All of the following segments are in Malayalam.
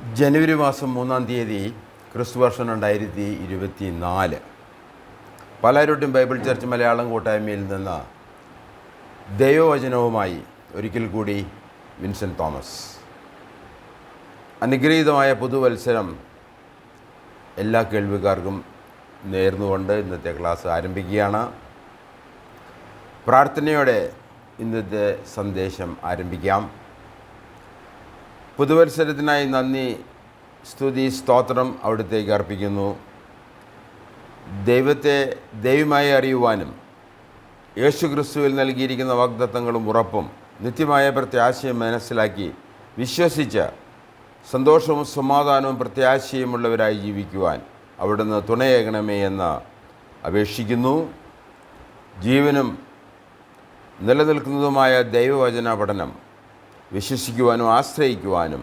ജനുവരി മാസം 3-ാം തീയതി ക്രിസ്തുവർഷം 2024 പാലാരൂട്ടിൻ ബൈബിൾ ചർച്ച് മലയാളം കൂട്ടായ്മയിൽ നിന്ന് ദൈവവചനവുമായി ഒരിക്കൽ കൂടി വിൻസെൻ്റ് തോമസ്. അനുഗ്രഹീതമായ പുതുവത്സരം എല്ലാ കേൾവിക്കാർക്കും നേർന്നുകൊണ്ട് ഇന്നത്തെ ക്ലാസ് ആരംഭിക്കുകയാണ്. പ്രാർത്ഥനയോടെ ഇന്നത്തെ സന്ദേശം ആരംഭിക്കാം. പുതുവത്സരത്തിനായി നന്ദി, സ്തുതി, സ്തോത്രം അവിടുത്തേക്ക് അർപ്പിക്കുന്നു. ദൈവത്തെ ദൈവമായി അറിയുവാനും യേശു ക്രിസ്തുവിൽ നൽകിയിരിക്കുന്ന വാഗ്ദത്തങ്ങളും ഉറപ്പും നിത്യമായ പ്രത്യാശയും മനസ്സിലാക്കി വിശ്വസിച്ച് സന്തോഷവും സമാധാനവും പ്രത്യാശയുമുള്ളവരായി ജീവിക്കുവാൻ അവിടുന്ന് തുണയേകണമേ എന്ന് അപേക്ഷിക്കുന്നു. ജീവനും നിലനിൽക്കുന്നതുമായ ദൈവവചന പഠനം വിശ്വസിക്കുവാനും ആശ്രയിക്കുവാനും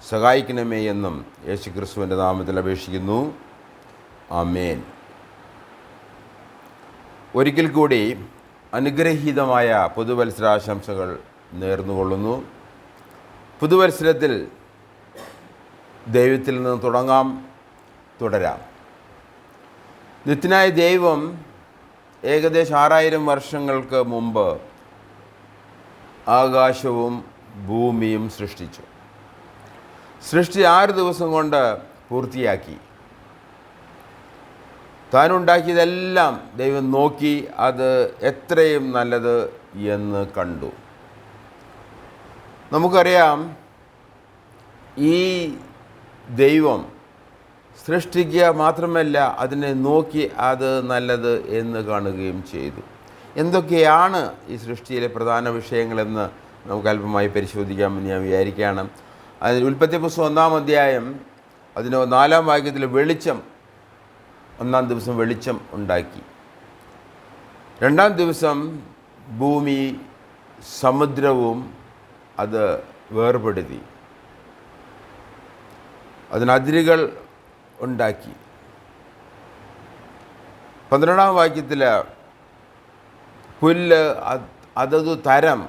സഹായിക്കണമേ എന്നും യേശു ക്രിസ്തുവിൻ്റെ നാമത്തിൽ അപേക്ഷിക്കുന്നു. ആമേൻ. ഒരിക്കൽ കൂടി അനുഗ്രഹീതമായ പുതുവത്സരാശംസകൾ നേർന്നുകൊള്ളുന്നു. പുതുവത്സരത്തിൽ ദൈവത്തിൽ നിന്ന് തുടരാം. നിത്യനായ ദൈവം ഏകദേശം 6000 വർഷങ്ങൾക്ക് മുമ്പ് ആകാശവും ഭൂമിയും സൃഷ്ടിച്ചു. സൃഷ്ടി 6 ദിവസം കൊണ്ട് പൂർത്തിയാക്കി. താനുണ്ടാക്കിയതെല്ലാം ദൈവം നോക്കി അത് എത്രയും നല്ലത് എന്ന് കണ്ടു. നമുക്കറിയാം, ഈ ദൈവം സൃഷ്ടിക്കുക മാത്രമല്ല, അതിനെ നോക്കി അത് നല്ലത് എന്ന് കാണുകയും ചെയ്തു. എന്തൊക്കെയാണ് ഈ സൃഷ്ടിയിലെ പ്രധാന വിഷയങ്ങളെന്ന് നമുക്ക് അല്പമായി പരിശോധിക്കാമെന്ന് ഞാൻ വിചാരിക്കുകയാണ്. അതിൽ ഉൽപ്പത്തി പുസ്തകം 1-ാം അധ്യായം അതിന് 4-ാം വാക്യത്തിൽ വെളിച്ചം, 1-ാം ദിവസം വെളിച്ചം ഉണ്ടാക്കി. 2-ാം ദിവസം ഭൂമി സമുദ്രവും അത് വേർപെടുത്തി, അതിനതിരുകൾ ഉണ്ടാക്കി. 12-ാം വാക്യത്തിൽ പുല്ല്, അതതു തരം,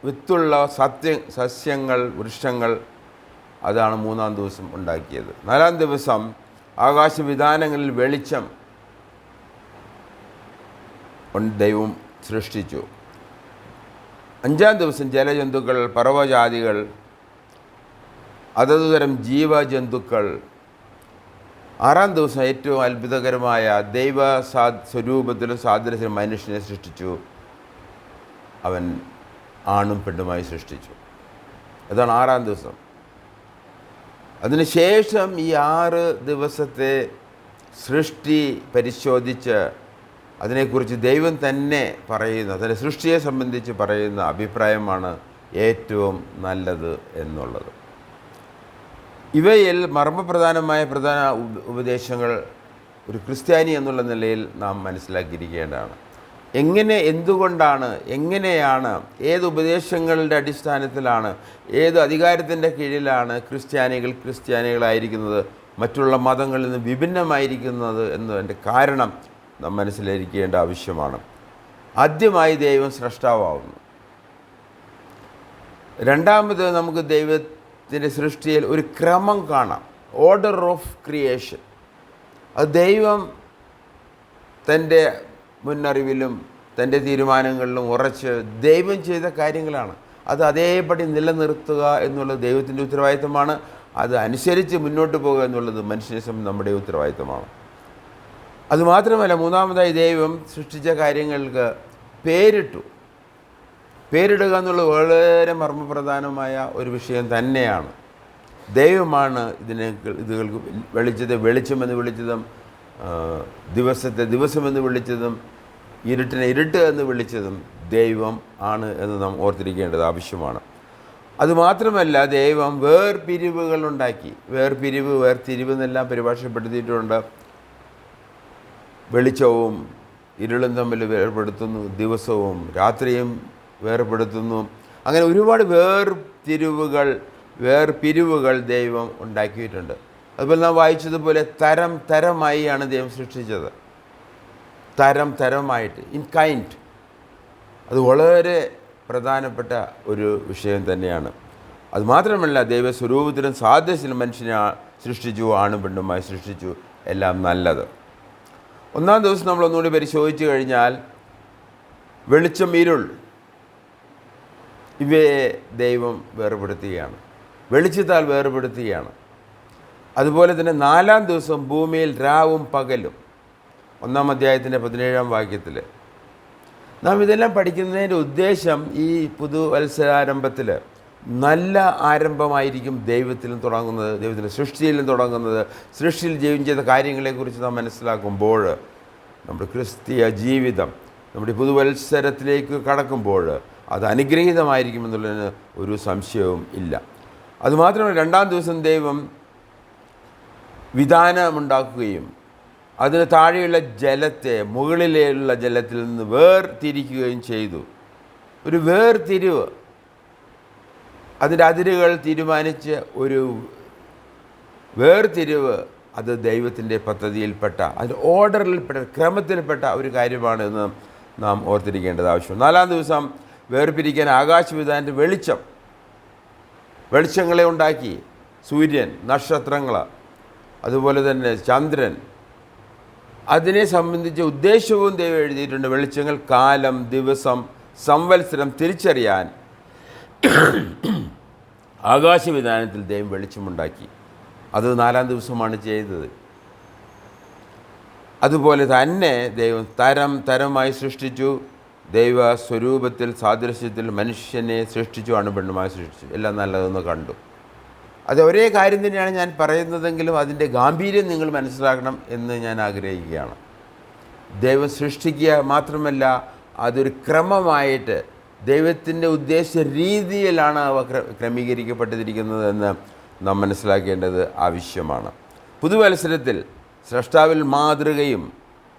വിത്തുള്ള സസ്യങ്ങൾ, വൃക്ഷങ്ങൾ, അതാണ് 3-ാം ദിവസം ഉണ്ടാക്കിയത്. 4-ാം ദിവസം ആകാശവിധാനങ്ങളിൽ വെളിച്ചം ദൈവം സൃഷ്ടിച്ചു. 5-ാം ദിവസം ജലജന്തുക്കൾ, പർവ്വജാതികൾ, അതതു തരം ജീവജന്തുക്കൾ. 6-ാം ദിവസം ഏറ്റവും അത്ഭുതകരമായ ദൈവ സ്വരൂപത്തിലും സാദൃശ്യത്തിലും മനുഷ്യനെ സൃഷ്ടിച്ചു. അവൻ ആണും പെണ്ണുമായി സൃഷ്ടിച്ചു. അതാണ് 6-ാം ദിവസം. അതിനുശേഷം ഈ 6 ദിവസത്തെ സൃഷ്ടി പരിശോധിച്ച് അതിനെക്കുറിച്ച് ദൈവം തന്നെ പറയുന്ന, അതിൻ്റെ സൃഷ്ടിയെ സംബന്ധിച്ച് പറയുന്ന അഭിപ്രായമാണ് ഏറ്റവും നല്ലത് എന്നുള്ളത്. ഇവയിൽ മർമ്മപ്രധാനമായ പ്രധാന ഉപദേശങ്ങൾ ഒരു ക്രിസ്ത്യാനി എന്നുള്ള നിലയിൽ നാം മനസ്സിലാക്കിയിരിക്കേണ്ടതാണ്. എന്തുകൊണ്ടാണ്, എങ്ങനെയാണ്, ഏത് ഉപദേശങ്ങളുടെ അടിസ്ഥാനത്തിലാണ്, ഏത് അധികാരത്തിൻ്റെ കീഴിലാണ് ക്രിസ്ത്യാനികളായിരിക്കുന്നത് മറ്റുള്ള മതങ്ങളിൽ നിന്ന് വിഭിന്നമായിരിക്കുന്നത് എന്നതിൻ്റെ കാരണം നാം മനസ്സിലാക്കിയേണ്ട ആവശ്യമാണ്. ആദ്യമായി ദൈവം സ്രഷ്ടാവാകുന്നു. രണ്ടാമത് നമുക്ക് ദൈവത്തിൻ്റെ സൃഷ്ടിയിൽ ഒരു ക്രമം കാണാം, ഓർഡർ ഓഫ് ക്രിയേഷൻ. അത് ദൈവം തൻ്റെ മുന്നറിവിലും തൻ്റെ തീരുമാനങ്ങളിലും ഉറച്ച് ദൈവം ചെയ്ത കാര്യങ്ങളാണ്. അത് അതേപടി നിലനിർത്തുക എന്നുള്ളത് ദൈവത്തിൻ്റെ ഉത്തരവാദിത്തമാണ്. അത് അനുസരിച്ച് മുന്നോട്ട് പോകുക എന്നുള്ളത് മനുഷ്യനെ സംബന്ധിച്ച് നമ്മുടെ ഉത്തരവാദിത്തമാണ്. അതുമാത്രമല്ല, മൂന്നാമതായി ദൈവം സൃഷ്ടിച്ച കാര്യങ്ങൾക്ക് പേരിടുക എന്നുള്ളത് വളരെ മർമ്മപ്രധാനമായ ഒരു വിഷയം തന്നെയാണ്. ദൈവമാണ് ഇതുകൾക്ക് വെളിച്ചമെന്ന് വിളിച്ചതും ദിവസത്തെ ദിവസമെന്ന് വിളിച്ചതും ഇരുട്ടിനെ ഇരുട്ട് എന്ന് വിളിച്ചതും ദൈവം ആണ് എന്ന് നാം ഓർത്തിരിക്കേണ്ടത് ആവശ്യമാണ്. അതുമാത്രമല്ല, ദൈവം വേർപിരിവുകളുണ്ടാക്കി. വേർതിരിവ് എന്നെല്ലാം പരിഭാഷപ്പെടുത്തിയിട്ടുണ്ട്. വെളിച്ചവും ഇരുളും തമ്മിൽ വേർപെടുത്തുന്നു, ദിവസവും രാത്രിയും വേർപെടുത്തുന്നു. അങ്ങനെ ഒരുപാട് വേർപിരിവുകൾ ദൈവം ഉണ്ടാക്കിയിട്ടുണ്ട്. അതുപോലെ നാം വായിച്ചതുപോലെ തരമായിയാണ് ദൈവം സൃഷ്ടിച്ചത്. തരമായിട്ട്, ഇൻ കൈൻഡ്. അത് വളരെ പ്രധാനപ്പെട്ട ഒരു വിഷയം തന്നെയാണ്. അതുമാത്രമല്ല ദൈവസ്വരൂപത്തിലും സാദൃശ്യത്തിലും മനുഷ്യനെ സൃഷ്ടിച്ചു, ആണും പെണ്ണുമായി സൃഷ്ടിച്ചു. എല്ലാം നല്ലത്. ഒന്നാം ദിവസം നമ്മൾ ഒന്നുകൂടി പരിശോധിച്ച് കഴിഞ്ഞാൽ വെളിച്ചം, ഇരുൾ ഇവയെ ദൈവം വേർപെടുത്തുകയാണ്, വെളിച്ചത്താൽ വേർപെടുത്തുകയാണ്. അതുപോലെ തന്നെ നാലാം ദിവസം ഭൂമിയിൽ രാവും പകലും. 1-ാം അധ്യായത്തിൻ്റെ 17-ാം വാക്യത്തിൽ നാം ഇതെല്ലാം പഠിക്കുന്നതിൻ്റെ ഉദ്ദേശം ഈ പുതുവത്സരാരംഭത്തിൽ നല്ല ആരംഭമായിരിക്കും ദൈവത്തിലും തുടങ്ങുന്നത്, ദൈവത്തിൻ്റെ സൃഷ്ടിയിലും തുടങ്ങുന്നത്. സൃഷ്ടിയിൽ ജയം ചെയ്ത കാര്യങ്ങളെക്കുറിച്ച് നാം മനസ്സിലാക്കുമ്പോൾ നമ്മുടെ ക്രിസ്തീയ ജീവിതം നമ്മുടെ പുതുവത്സരത്തിലേക്ക് കടക്കുമ്പോൾ അത് അനുഗ്രഹീതമായിരിക്കുമെന്നുള്ളതിന് ഒരു സംശയവും ഇല്ല. അതുമാത്രമല്ല, 2-ാം ദിവസം ദൈവം വിധാനമുണ്ടാക്കുകയും അതിന് താഴെയുള്ള ജലത്തെ മുകളിലുള്ള ജലത്തിൽ നിന്ന് വേർതിരിക്കുകയും ചെയ്തു. ഒരു വേർതിരിവ്, അതിൻ്റെ അതിരുകൾ തീരുമാനിച്ച് ഒരു വേർതിരിവ്, അത് ദൈവത്തിൻ്റെ പദ്ധതിയിൽപ്പെട്ട, അതിൻ്റെ ഓർഡറിൽപ്പെട്ട, ക്രമത്തിൽപ്പെട്ട ഒരു കാര്യമാണ് എന്ന് നാം ഓർത്തിരിക്കേണ്ടത് ആവശ്യമാണ്. 4-ാം ദിവസം വേർപിരിക്കാൻ ആകാശവിധാനത്തിൻ്റെ വെളിച്ചങ്ങളെ ഉണ്ടാക്കി. സൂര്യൻ, നക്ഷത്രങ്ങൾ, അതുപോലെ തന്നെ ചന്ദ്രൻ, അതിനെ സംബന്ധിച്ച ഉദ്ദേശവും ദൈവം എഴുതിയിട്ടുണ്ട്. വെളിച്ചങ്ങൾ കാലം, ദിവസം, സംവത്സരം തിരിച്ചറിയാൻ ആകാശവിധാനത്തിൽ ദൈവം വെളിച്ചമുണ്ടാക്കി. അത് 4-ാം ദിവസമാണ് ചെയ്തത്. അതുപോലെ തന്നെ ദൈവം തരം തരമായി സൃഷ്ടിച്ചു. ദൈവ സ്വരൂപത്തിൽ സാദൃശ്യത്തിൽ മനുഷ്യനെ സൃഷ്ടിച്ചു, ആണും പെണ്ണുമായി സൃഷ്ടിച്ചു. എല്ലാം നല്ലതെന്ന് കണ്ടു. അത് ഒരേ കാര്യം തന്നെയാണ് ഞാൻ പറയുന്നതെങ്കിലും അതിൻ്റെ ഗാംഭീര്യം നിങ്ങൾ മനസ്സിലാക്കണം എന്ന് ഞാൻ ആഗ്രഹിക്കുകയാണ്. ദൈവം സൃഷ്ടിക്കുക മാത്രമല്ല, അതൊരു ക്രമമായിട്ട് ദൈവത്തിൻ്റെ ഉദ്ദേശ രീതിയിലാണ് അവ ക്രമീകരിക്കപ്പെട്ടിരിക്കുന്നതെന്ന് നാം മനസ്സിലാക്കേണ്ടത് ആവശ്യമാണ്. പുതുവത്സരത്തിൽ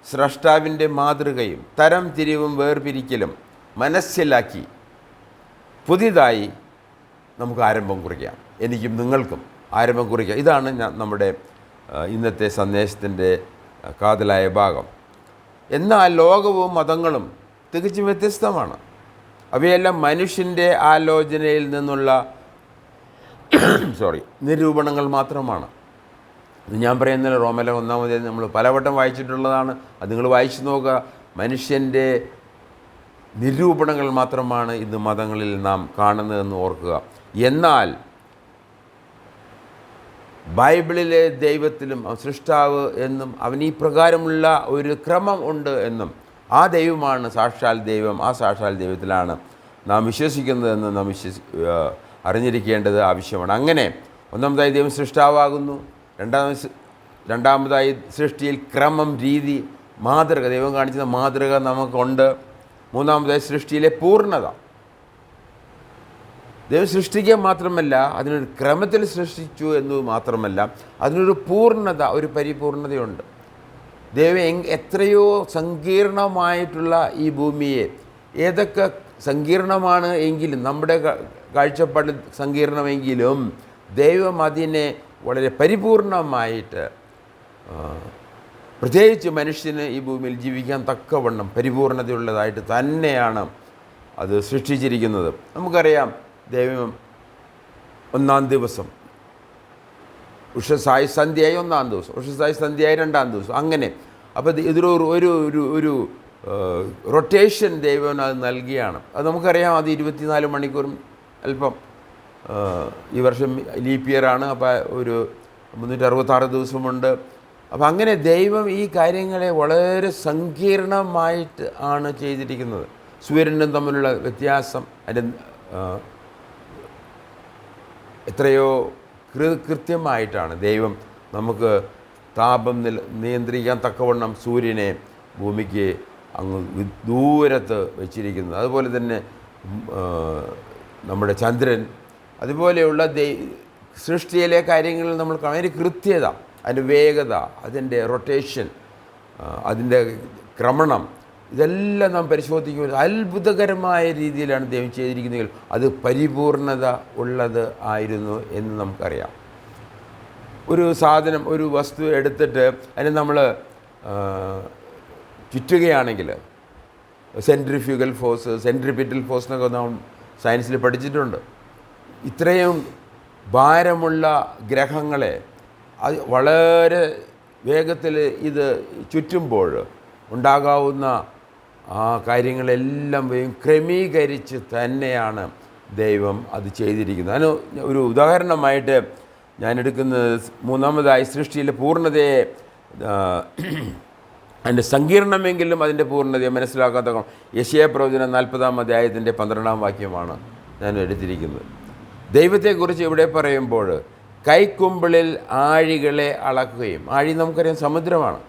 സ്രഷ്ടാവിൻ്റെ മാതൃകയും തരം തിരിവും വേർപിരിക്കലും മനസ്സിലാക്കി പുതിയതായി നമുക്ക് ആരംഭം കുറിക്കാം. എനിക്കും നിങ്ങൾക്കും ആരംഭം കുറിക്കാം. ഇതാണ് നമ്മുടെ ഇന്നത്തെ സന്ദേശത്തിൻ്റെ കാതലായ ഭാഗം. എന്നാൽ ലോകവും മതങ്ങളും തികച്ചും വ്യത്യസ്തമാണ്. അവയെല്ലാം മനുഷ്യൻ്റെ ആലോചനയിൽ നിന്നുള്ള നിരൂപണങ്ങൾ മാത്രമാണ്. ഇത് ഞാൻ പറയുന്നില്ല, റോമല 1-ാം അധ്യായം നമ്മൾ പലവട്ടം വായിച്ചിട്ടുള്ളതാണ്. അത് നിങ്ങൾ വായിച്ചു നോക്കുക. മനുഷ്യൻ്റെ നിരൂപണങ്ങൾ മാത്രമാണ് ഇന്ന് മതങ്ങളിൽ നാം കാണുന്നതെന്ന് ഓർക്കുക. എന്നാൽ ബൈബിളിലെ ദൈവത്തിലും സൃഷ്ടാവ് എന്നും അവൻ ഈ പ്രകാരമുള്ള ഒരു ക്രമം ഉണ്ട് എന്നും ആ ദൈവമാണ് സാക്ഷാൽ ദൈവം, ആ സാക്ഷാൽ ദൈവത്തിലാണ് നാം വിശ്വസിക്കുന്നതെന്ന് നാം അറിഞ്ഞിരിക്കേണ്ടത് ആവശ്യമാണ്. അങ്ങനെ ഒന്നാമതായി ദൈവം സൃഷ്ടാവാകുന്നു. രണ്ടാമതായി സൃഷ്ടിയിൽ ക്രമം, രീതി, മാതൃക, ദൈവം കാണിച്ച മാതൃക നമുക്കുണ്ട്. മൂന്നാമതായി സൃഷ്ടിയിലെ പൂർണ്ണത. ദൈവം സൃഷ്ടിക്കുക മാത്രമല്ല, അതിനൊരു ക്രമത്തിൽ സൃഷ്ടിച്ചു എന്ന് മാത്രമല്ല, അതിനൊരു പൂർണ്ണത, ഒരു പരിപൂർണതയുണ്ട്. ദൈവം എത്രയോ സങ്കീർണമായിട്ടുള്ള ഈ ഭൂമിയെ, ഏതൊക്കെ സങ്കീർണമാണ് എങ്കിലും, നമ്മുടെ കാഴ്ചപ്പാടിൽ സങ്കീർണമെങ്കിലും ദൈവം അതിനെ വളരെ പരിപൂർണമായിട്ട്, പ്രത്യേകിച്ച് മനുഷ്യന് ഈ ഭൂമിയിൽ ജീവിക്കാൻ തക്കവണ്ണം പരിപൂർണതയുള്ളതായിട്ട് തന്നെയാണ് അത് സൃഷ്ടിച്ചിരിക്കുന്നത്. നമുക്കറിയാം, ദൈവം 1-ാം ദിവസം ഉഷസായി സന്ധ്യയായി 1-ാം ദിവസം, ഉഷസായി സന്ധ്യയായി 2-ാം ദിവസം, അങ്ങനെ. അപ്പോൾ ഇതിലൊരു ഒരു ഒരു ഒരു റൊട്ടേഷൻ ദൈവം അത് നൽകിയാണ്. അത് നമുക്കറിയാം. അത് 24 മണിക്കൂറും അല്പം, ഈ വർഷം ലീപ്പ് ഇയറാണ്, അപ്പോൾ ഒരു 366 ദിവസമുണ്ട്. അപ്പം അങ്ങനെ ദൈവം ഈ കാര്യങ്ങളെ വളരെ സങ്കീർണമായിട്ട് ആണ് ചെയ്തിരിക്കുന്നത്. സൂര്യനും തമ്മിലുള്ള വ്യത്യാസം, അതിൻ്റെ എത്രയോ കൃത്യമായിട്ടാണ് ദൈവം നമുക്ക് താപം നിയന്ത്രിക്കാൻ തക്കവണ്ണം സൂര്യനെ ഭൂമിക്ക് അങ്ങ് ദൂരത്ത് വെച്ചിരിക്കുന്നത്. അതുപോലെ തന്നെ നമ്മുടെ ചന്ദ്രൻ, അതുപോലെയുള്ള സൃഷ്ടിയിലെ കാര്യങ്ങളിൽ നമ്മൾ അതിൻ്റെ കൃത്യത, അതിൻ്റെ വേഗത, അതിൻ്റെ റൊട്ടേഷൻ, അതിൻ്റെ ക്രമണം, ഇതെല്ലാം നാം പരിശോധിക്കുമ്പോൾ അത്ഭുതകരമായ രീതിയിലാണ് ദൈവം ചെയ്തിരിക്കുന്നതെങ്കിൽ അത് പരിപൂർണത ഉള്ളത് ആയിരുന്നു എന്ന് നമുക്കറിയാം. ഒരു സാധനം, ഒരു വസ്തു എടുത്തിട്ട് അതിനെ നമ്മൾ ചുറ്റുകയാണെങ്കിൽ സെൻട്രിഫ്യൂഗൽ ഫോഴ്സ്, സെൻട്രിപിറ്റൽ ഫോഴ്സ് എന്നൊക്കെ നാം സയൻസിൽ പഠിച്ചിട്ടുണ്ട്. ഇത്രയും ഭാരമുള്ള ഗ്രഹങ്ങളെ അത് വളരെ വേഗത്തിൽ ഇത് ചുറ്റുമ്പോൾ ഉണ്ടാകാവുന്ന ആ കാര്യങ്ങളെല്ലാം ക്രമീകരിച്ച് തന്നെയാണ് ദൈവം അത് ചെയ്തിരിക്കുന്നത്. അതിന് ഒരു ഉദാഹരണമായിട്ട് ഞാൻ എടുക്കുന്നത് മൂന്നാമതായി സൃഷ്ടിയിലെ പൂർണ്ണതയെ അതിൻ്റെ സങ്കീർണമെങ്കിലും അതിൻ്റെ പൂർണ്ണതയെ മനസ്സിലാക്കാത്ത യെശയ്യാപ്രവചനം 40-ാം അധ്യായത്തിൻ്റെ 12-ാം വാക്യമാണ് ഞാൻ എടുത്തിരിക്കുന്നത്. ദൈവത്തെക്കുറിച്ച് ഇവിടെ പറയുമ്പോൾ കൈക്കുമ്പിളിൽ ആഴികളെ അളക്കുകയും, ആഴി നമുക്കറിയാം സമുദ്രമാണ്,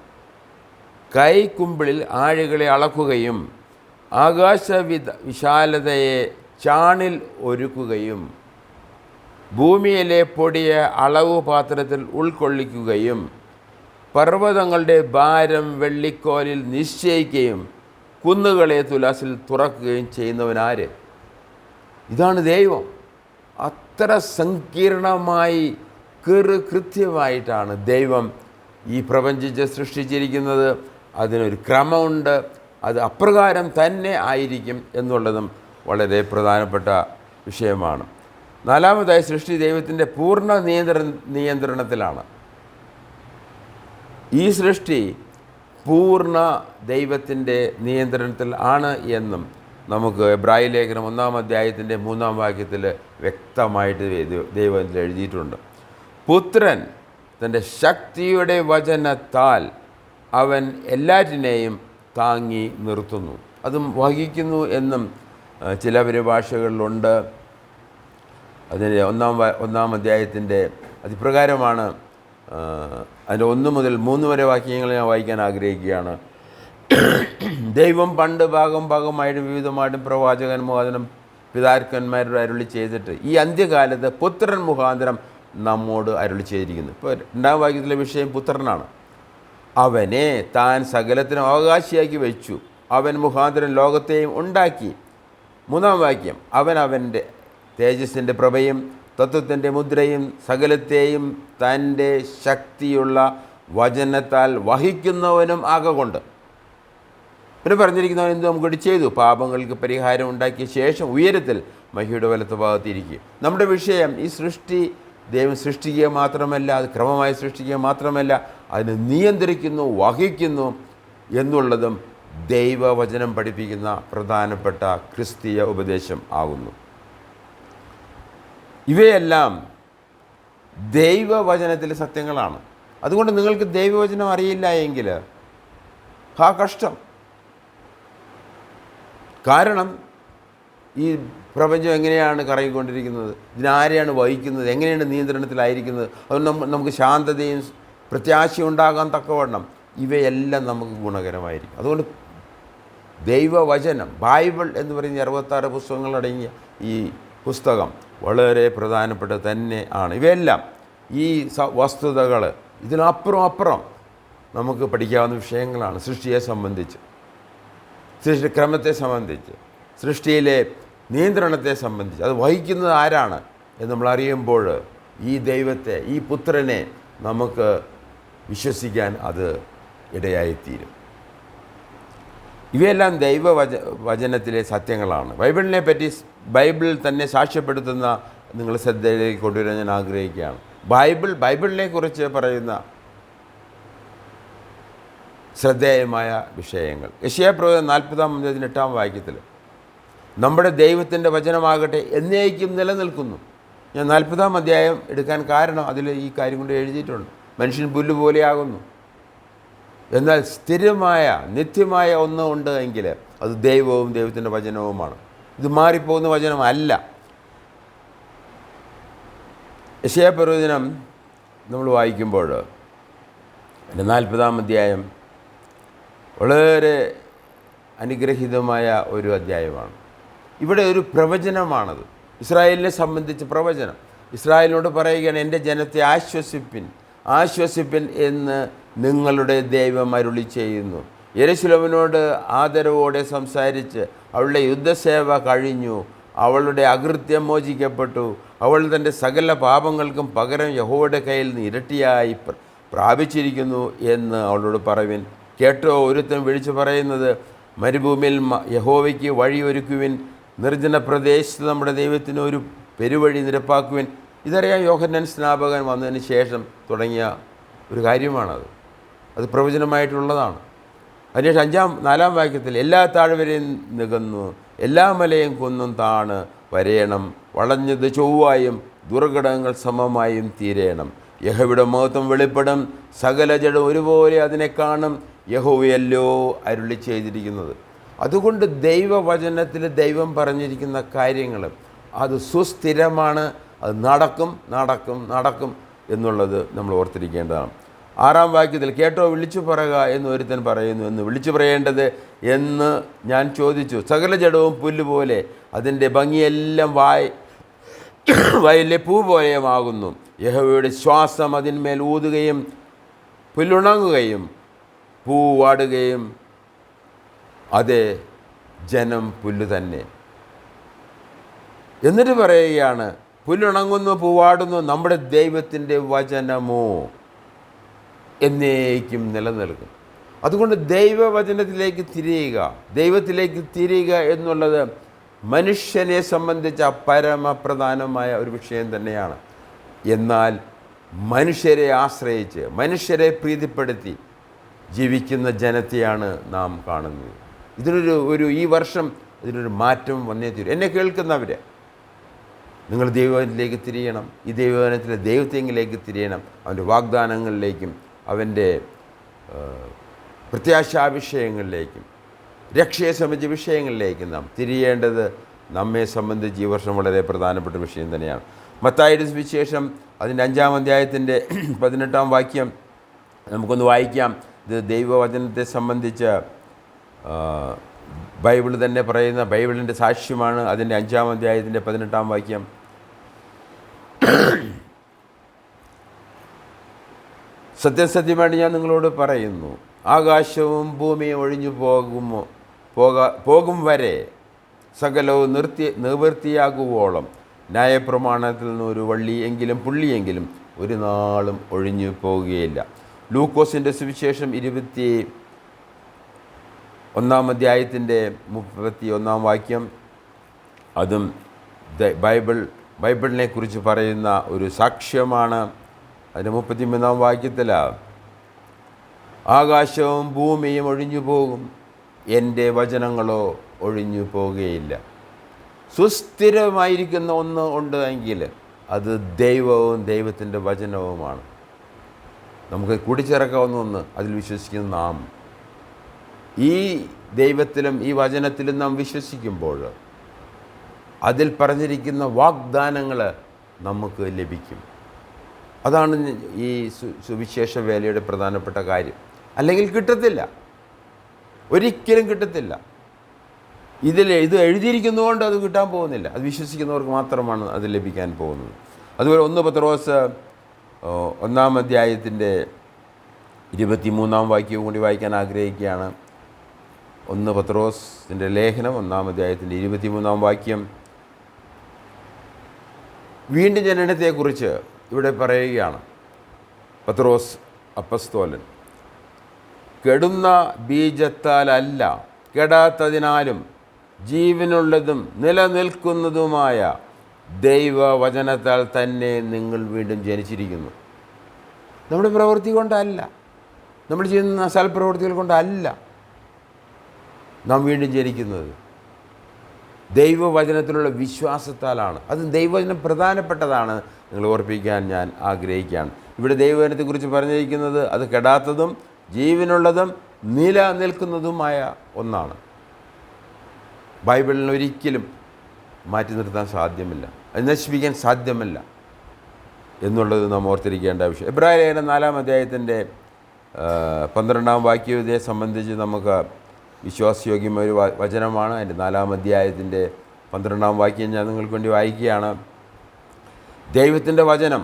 കൈക്കുമ്പിളിൽ ആഴികളെ അളക്കുകയും വിശാലതയെ ചാണിൽ ഒരുക്കുകയും ഭൂമിയിലെ പൊടിയെ അളവ് പാത്രത്തിൽ ഉൾക്കൊള്ളിക്കുകയും പർവ്വതങ്ങളുടെ ഭാരം വെള്ളിക്കോലിൽ നിശ്ചയിക്കുകയും കുന്നുകളെ തുലാസിൽ തുറക്കുകയും ചെയ്യുന്നവനാര്? ഇതാണ് ദൈവം. അത്ര സങ്കീർണമായി കൃത്യമായിട്ടാണ് ദൈവം ഈ പ്രപഞ്ചത്തെ സൃഷ്ടിച്ചിരിക്കുന്നത്. അതിനൊരു ക്രമമുണ്ട്, അത് അപ്രകാരം തന്നെ ആയിരിക്കും എന്നുള്ളതും വളരെ പ്രധാനപ്പെട്ട വിഷയമാണ്. നാലാമതായി സൃഷ്ടി ദൈവത്തിൻ്റെ പൂർണ്ണ നിയന്ത്രണത്തിലാണ്. ഈ സൃഷ്ടി പൂർണ്ണ ദൈവത്തിൻ്റെ നിയന്ത്രണത്തിൽ ആണ് എന്നും നമുക്ക് എബ്രായ ലേഖനം 1-ാം അധ്യായത്തിൻ്റെ 3-ാം വാക്യത്തിൽ വ്യക്തമായിട്ട് ദൈവത്തിൽ എഴുതിയിട്ടുണ്ട്. പുത്രൻ തൻ്റെ ശക്തിയുടെ വചനത്താൽ അവൻ എല്ലാറ്റിനെയും താങ്ങി നിർത്തുന്നു, അതും വഹിക്കുന്നു എന്നും ചില പരിഭാഷകളിലുണ്ട്. അതിൻ്റെ 1-ാം അധ്യായത്തിൻ്റെ അതിപ്രകാരമാണ്. അതിൻ്റെ 1 മുതൽ 3 വരെ വാക്യങ്ങൾ ഞാൻ വായിക്കാൻ ആഗ്രഹിക്കുകയാണ്. ദൈവം പണ്ട് ഭാഗമായിട്ട് വിവിധമായിട്ടും പ്രവാചകൻ മുഖാന്തരം പിതാക്കന്മാരോട് അരുളി ചെയ്തിട്ട് ഈ അന്ത്യകാലത്ത് പുത്രൻ മുഖാന്തരം നമ്മോട് അരുളി ചെയ്തിരിക്കുന്നു. ഇപ്പോൾ 2-ാം വാക്യത്തിലെ വിഷയം പുത്രനാണ്. അവനെ താൻ സകലത്തിനും അവകാശിയാക്കി വെച്ചു, അവൻ മുഖാന്തരം ലോകത്തെയും ഉണ്ടാക്കി. 3-ാം വാക്യം, അവൻ അവൻ്റെ തേജസ്സിൻ്റെ പ്രഭയും തത്വത്തിൻ്റെ മുദ്രയും സകലത്തെയും തൻ്റെ ശക്തിയുള്ള വചനത്താൽ വഹിക്കുന്നവനും ആകൊണ്ട്. പിന്നെ പറഞ്ഞിരിക്കുന്നവൻ എന്ത് നമുക്കിവിടെ ചെയ്തു? പാപങ്ങൾക്ക് പരിഹാരം ഉണ്ടാക്കിയ ശേഷം ഉയരത്തിൽ മഹിയുടെ വലത്ത് ഭാഗത്തിരിക്കുക. നമ്മുടെ വിഷയം ഈ സൃഷ്ടി ദൈവം സൃഷ്ടിക്കുക മാത്രമല്ല, അത് ക്രമമായി സൃഷ്ടിക്കുക മാത്രമല്ല, അതിനെ നിയന്ത്രിക്കുന്നു, വഹിക്കുന്നു എന്നുള്ളതും ദൈവവചനം പഠിപ്പിക്കുന്ന പ്രധാനപ്പെട്ട ക്രിസ്തീയ ഉപദേശം ആകുന്നു. ഇവയെല്ലാം ദൈവവചനത്തിലെ സത്യങ്ങളാണ്. അതുകൊണ്ട് നിങ്ങൾക്ക് ദൈവവചനം അറിയില്ല എങ്കിൽ കഷ്ടം. കാരണം ഈ പ്രപഞ്ചം എങ്ങനെയാണ് കറങ്ങിക്കൊണ്ടിരിക്കുന്നത്, ഇതിനാരെയാണ് വഹിക്കുന്നത്, എങ്ങനെയാണ് നിയന്ത്രണത്തിലായിരിക്കുന്നത്, അതുകൊണ്ട് നമുക്ക് ശാന്തതയും പ്രത്യാശയും ഉണ്ടാകാൻ തക്കവണ്ണം ഇവയെല്ലാം നമുക്ക് ഗുണകരമായിരിക്കും. അതുകൊണ്ട് ദൈവവചനം, ബൈബിൾ എന്ന് പറയുന്ന 66 പുസ്തകങ്ങളടങ്ങിയ ഈ പുസ്തകം വളരെ പ്രധാനപ്പെട്ട തന്നെ ആണ്. ഇവയെല്ലാം ഈ വസ്തുതകൾ ഇതിനപ്പുറം നമുക്ക് പഠിക്കാവുന്ന വിഷയങ്ങളാണ്. സൃഷ്ടിയെ സംബന്ധിച്ച്, സൃഷ്ടിക്രമത്തെ സംബന്ധിച്ച്, സൃഷ്ടിയിലെ നിയന്ത്രണത്തെ സംബന്ധിച്ച്, അത് വഹിക്കുന്നത് ആരാണ് എന്ന് നമ്മൾ അറിയുമ്പോൾ ഈ ദൈവത്തെ, ഈ പുത്രനെ നമുക്ക് വിശ്വസിക്കാൻ അത് ഇടയായിത്തീരും. ഇവയെല്ലാം വചനത്തിലെ സത്യങ്ങളാണ്. ബൈബിളിനെ പറ്റി ബൈബിളിൽ തന്നെ സാക്ഷ്യപ്പെടുത്തുന്ന നിങ്ങൾ ശ്രദ്ധയിലേക്ക് കൊണ്ടുവരാൻ ഞാൻ ആഗ്രഹിക്കുകയാണ്. ബൈബിളിനെ കുറിച്ച് പറയുന്ന ശ്രദ്ധേയമായ വിഷയങ്ങൾ. യെശയ്യാപ്രവചനം 40-ാം അധ്യായത്തിൻ്റെ 8-ാം വാക്യത്തിൽ നമ്മുടെ ദൈവത്തിൻ്റെ വചനമാകട്ടെ എന്നേക്കും നിലനിൽക്കുന്നു. ഞാൻ 40-ാം അധ്യായം എടുക്കാൻ കാരണം അതിൽ ഈ കാര്യം കൊണ്ട് എഴുതിയിട്ടുണ്ട്. മനുഷ്യൻ പുല്ല് പോലെയാകുന്നു, എന്നാൽ സ്ഥിരമായ നിത്യമായ ഒന്ന് ഉണ്ട് എങ്കിൽ അത് ദൈവവും ദൈവത്തിൻ്റെ വചനവുമാണ്. ഇത് മാറിപ്പോകുന്ന വചനമല്ല. യെശയ്യാപ്രവചനം നമ്മൾ വായിക്കുമ്പോൾ എൻ്റെ 40-ാം അധ്യായം വളരെ അനുഗ്രഹീതമായ ഒരു അധ്യായമാണ്. ഇവിടെ ഒരു പ്രവചനമാണത്, ഇസ്രായേലിനെ സംബന്ധിച്ച് പ്രവചനം. ഇസ്രായേലിനോട് പറയുകയാണ്, എൻ്റെ ജനത്തെ ആശ്വസിപ്പിൻ എന്ന് നിങ്ങളുടെ ദൈവം അരുളി ചെയ്യുന്നു. യെരൂശലേമിനോട് ആദരവോടെ സംസാരിച്ച് അവളുടെ യുദ്ധസേവ കഴിഞ്ഞു, അവളുടെ അകൃത്യം മോചിക്കപ്പെട്ടു, അവൾ തൻ്റെ സകല പാപങ്ങൾക്കും പകരം യഹോവയുടെ കയ്യിൽ നിന്ന് ഇരട്ടിയായി പ്രാപിച്ചിരിക്കുന്നു എന്ന് അവളോട് പറയുവിൻ. കേട്ടോ, ഒരുത്തൻ വിളിച്ചു പറയുന്നത്, മരുഭൂമിയിൽ യഹോവയ്ക്ക് വഴിയൊരുക്കുവിൻ, നിർജ്ജന പ്രദേശത്ത് നമ്മുടെ ദൈവത്തിന് ഒരു പെരുവഴി നിരപ്പാക്കുവിൻ. ഇതറിയാം യോഹന്നാൻ സ്നാപകൻ വന്നതിന് ശേഷം തുടങ്ങിയ ഒരു കാര്യമാണത്. അത് പ്രവചനമായിട്ടുള്ളതാണ്. അതിനുശേഷം 4-ാം വാക്യത്തിൽ എല്ലാ താഴ്വരയും നികന്നു, എല്ലാ മലയും കുന്നും താണ് വരയണം, വളഞ്ഞത് ചൊവ്വായും ദുർഘടങ്ങൾ സമമായും തീരേണം. യഹോവയുടെ മഹത്വം വെളിപ്പെടും, സകല ജഡം ഒരുപോലെ അതിനെ കാണും, യഹോവയല്ലോ അരുളി ചെയ്തിരിക്കുന്നത്. അതുകൊണ്ട് ദൈവവചനത്തിൽ ദൈവം പറഞ്ഞിരിക്കുന്ന കാര്യങ്ങൾ അത് സുസ്ഥിരമാണ്. അത് നടക്കും നടക്കും നടക്കും എന്നുള്ളത് നമ്മൾ ഓർത്തിരിക്കേണ്ടതാണ്. 6-ാം വാക്യത്തിൽ കേട്ടോ വിളിച്ചു പറയുക എന്ന് ഒരുത്തൻ പറയുന്നു, എന്ന് വിളിച്ചു പറയേണ്ടത് എന്ന് ഞാൻ ചോദിച്ചു. സകല ജഡവും പുല്ലുപോലെ, അതിൻ്റെ ഭംഗിയെല്ലാം വയലിലെ പൂ പോലെയുമാകുന്നു. യഹോവയുടെ ശ്വാസം അതിന്മേൽ ഊതുകയും പുല്ലുണങ്ങുകയും പൂ വാടുകയും, അതേ ജനം പുല്ല് തന്നെ. എന്നിട്ട് പറയുകയാണ്, പുല്ലുണങ്ങുന്നു പൂവാടുന്നു, നമ്മുടെ ദൈവത്തിൻ്റെ വചനമോ എന്നേക്കും നിലനിൽക്കും. അതുകൊണ്ട് ദൈവവചനത്തിലേക്ക് ദൈവത്തിലേക്ക് തിരിയുക എന്നുള്ളത് മനുഷ്യനെ സംബന്ധിച്ച പരമപ്രധാനമായ ഒരു വിഷയം തന്നെയാണ്. എന്നാൽ മനുഷ്യരെ ആശ്രയിച്ച് മനുഷ്യരെ പ്രീതിപ്പെടുത്തി ജീവിക്കുന്ന ജനത്തെയാണ് നാം കാണുന്നത്. ഈ വർഷം ഇതിനൊരു മാറ്റം വന്നേ തീരും. എന്നെ കേൾക്കുന്നവർ, നിങ്ങൾ ദൈവത്തിലേക്ക് തിരിയണം. ഈ ദൈവവചനത്തിലെ ദൈവത്തെങ്കിലേക്ക് തിരിയണം. അവൻ്റെ വാഗ്ദാനങ്ങളിലേക്കും അവൻ്റെ പ്രത്യാശാ വിഷയങ്ങളിലേക്കും രക്ഷയെ സംബന്ധിച്ച വിഷയങ്ങളിലേക്കും നാം തിരിയേണ്ടത് നമ്മെ സംബന്ധിച്ച് ഈ വർഷം വളരെ പ്രധാനപ്പെട്ട വിഷയം തന്നെയാണ്. മത്തായിയുടെ സുവിശേഷം അതിൻ്റെ 5-ാം അധ്യായത്തിൻ്റെ 18-ാം വാക്യം നമുക്കൊന്ന് വായിക്കാം. ഇത് ദൈവവചനത്തെ സംബന്ധിച്ച് ബൈബിൾ തന്നെ പറയുന്ന ബൈബിളിൻ്റെ സാക്ഷ്യമാണ്. അതിൻ്റെ 5-ാം അധ്യായത്തിൻ്റെ 18-ാം വാക്യം, സത്യസത്യമായിട്ട് ഞാൻ നിങ്ങളോട് പറയുന്നു, ആകാശവും ഭൂമിയും ഒഴിഞ്ഞു പോകും വരെ സകലവും നിവൃത്തിയാകുവോളം ന്യായപ്രമാണത്തിൽ നിന്ന് ഒരു പുള്ളിയെങ്കിലും ഒരു നാളും ഒഴിഞ്ഞു പോവുകയില്ല. ലൂക്കോസിൻ്റെ സുവിശേഷം 21-ാം അധ്യായത്തിൻ്റെ 31-ാം വാക്യം, അതും ബൈബിളിനെ കുറിച്ച് പറയുന്ന ഒരു സാക്ഷ്യമാണ്. അതിൻ്റെ 33-ാം വാക്യത്തിൽ, ആകാശവും ഭൂമിയും ഒഴിഞ്ഞു പോകും, എൻ്റെ വചനങ്ങളോ ഒഴിഞ്ഞു പോകുകയില്ല. സുസ്ഥിരമായിരിക്കുന്ന ഒന്ന് ഉണ്ട് എങ്കിൽ അത് ദൈവവും ദൈവത്തിൻ്റെ വചനവുമാണ്. നമുക്ക് കൂടിച്ചേർക്കാവുന്ന ഒന്ന്, അതിൽ വിശ്വസിക്കുന്ന നാം. ഈ ദൈവത്തിലും ഈ വചനത്തിലും നാം വിശ്വസിക്കുമ്പോൾ അതിൽ പറഞ്ഞിരിക്കുന്ന വാഗ്ദാനങ്ങൾ നമുക്ക് ലഭിക്കും. അതാണ് ഈ സുവിശേഷ വേലയുടെ പ്രധാനപ്പെട്ട കാര്യം. അല്ലെങ്കിൽ കിട്ടത്തില്ല, ഒരിക്കലും കിട്ടത്തില്ല. ഇത് എഴുതിയിരിക്കുന്നതുകൊണ്ട് അത് കിട്ടാൻ പോകുന്നില്ല. അത് വിശ്വസിക്കുന്നവർക്ക് മാത്രമാണ് അത് ലഭിക്കാൻ പോകുന്നത്. അതുപോലെ 1 പത്രോസ് 1-ാം അധ്യായത്തിൻ്റെ 23-ാം വാക്യവും കൂടി വായിക്കാൻ ആഗ്രഹിക്കുകയാണ്. 1 പത്രോസിൻ്റെ ലേഖനം 1-ാം അധ്യായത്തിൻ്റെ 23-ാം വാക്യം, വീണ്ടും ജനനത്തെക്കുറിച്ച് ഇവിടെ പറയുകയാണ് പത്രോസ് അപ്പസ്തോലൻ. കെടുന്ന ബീജത്താലല്ല, കെടാത്തതിനാലും ജീവനുള്ളതും നിലനിൽക്കുന്നതുമായ ദൈവവചനത്താൽ തന്നെ നിങ്ങൾ വീണ്ടും ജനിച്ചിരിക്കുന്നു. നമ്മുടെ പ്രവൃത്തി കൊണ്ടല്ല, നമ്മൾ ചെയ്യുന്ന സൽപ്രവൃത്തികൾ കൊണ്ടല്ല നാം വീണ്ടും ജനിക്കുന്നത്. ദൈവവചനത്തിലുള്ള വിശ്വാസത്താലാണ്. അത് ദൈവവചനം പ്രധാനപ്പെട്ടതാണ്, നിങ്ങൾ ഓർപ്പിക്കാൻ ഞാൻ ആഗ്രഹിക്കുകയാണ്. ഇവിടെ ദൈവവചനത്തെക്കുറിച്ച് പറഞ്ഞിരിക്കുന്നത് അത് കെടാത്തതും ജീവനുള്ളതും നിലനിൽക്കുന്നതുമായ ഒന്നാണ്. ബൈബിളിനെ ഒരിക്കലും മാറ്റി നിർത്താൻ സാധ്യമല്ല, അത് നശിപ്പിക്കാൻ സാധ്യമല്ല എന്നുള്ളത് നാം ഓർത്തിരിക്കേണ്ട വിഷയം. എബ്രായർ ലേഖനം 4-ാം അധ്യായത്തിൻ്റെ 12-ാം വാക്യത്തെ സംബന്ധിച്ച് നമുക്ക് വിശ്വാസയോഗ്യമായ ഒരു വചനമാണ്. അതിൻ്റെ 4-ാം അധ്യായത്തിൻ്റെ 12-ാം വാക്യം ഞാൻ നിങ്ങൾക്ക് വേണ്ടി വായിക്കുകയാണ്. ദൈവത്തിൻ്റെ വചനം